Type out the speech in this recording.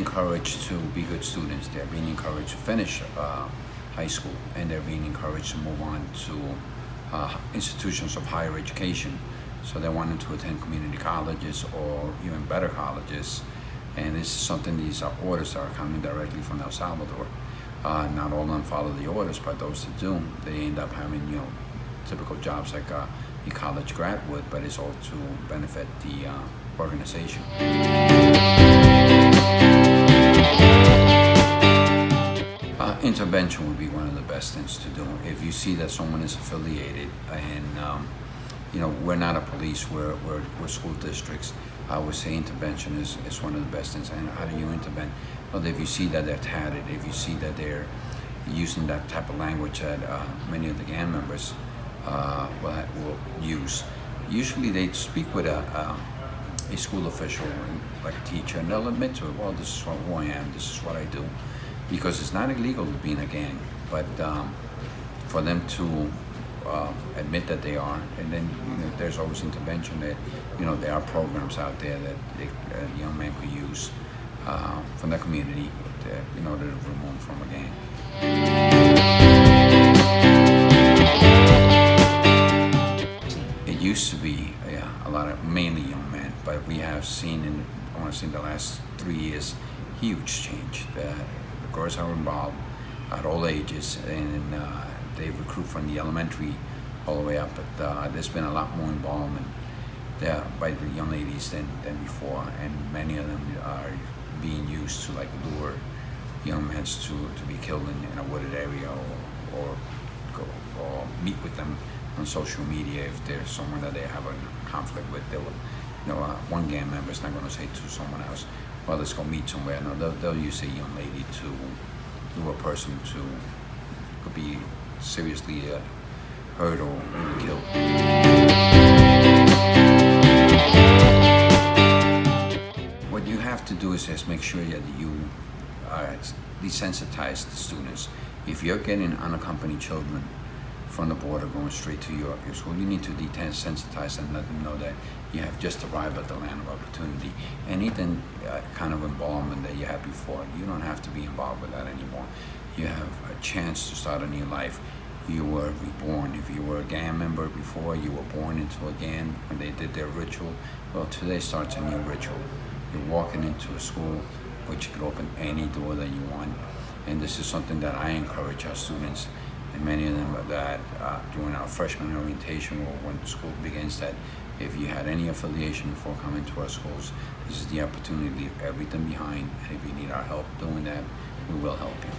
encouraged to be good students. They're being encouraged to finish high school, and they're being encouraged to move on to institutions of higher education. So they're wanting to attend community colleges or even better colleges. And this is something, these are orders that are coming directly from El Salvador. Not all of them follow the orders, but those that do, they end up having, typical jobs like a college grad would, but it's all to benefit the organization. Intervention would be one of the best things to do. If you see that someone is affiliated, and we're not a police, we're school districts, I would say intervention is one of the best things. And how do you intervene? Well, if you see that they're tatted, if you see that they're using that type of language that many of the gang members will use, usually they speak with a school official, like a teacher, and they'll admit to it. Well, this is who I am, this is what I do. Because it's not illegal to be in a gang, but for them to admit that they are, and then there's always intervention. That there are programs out there that a young man could use from the community in order to remove them from a gang. It used to be a lot of mainly young men, but we have seen in the last 3 years huge change. The girls are involved at all ages, and they recruit from the elementary all the way up. But there's been a lot more involvement there by the young ladies than before, and many of them are being used to lure young men to be killed in a wooded area, or meet with them on social media. If there's someone that they have a conflict with, they will, one gang member is not going to say to someone else, well, let's go meet somewhere. No, they'll use a young lady to a person could be seriously hurt or even killed. What you have to do is just make sure that you desensitize the students. If you're getting unaccompanied children from the border going straight to your school, you need to desensitize them, let them know that you have just arrived at the land of opportunity. Anything kind of involvement that you had before, you don't have to be involved with that anymore. You have a chance to start a new life. You were reborn. If you were a gang member before, you were born into a gang when they did their ritual. Well, today starts a new ritual. You're walking into a school which could open any door that you want. And this is something that I encourage our students, and many of them that during our freshman orientation or when school begins, that if you had any affiliation before coming to our schools, this is the opportunity to leave everything behind. And if you need our help doing that, we will help you.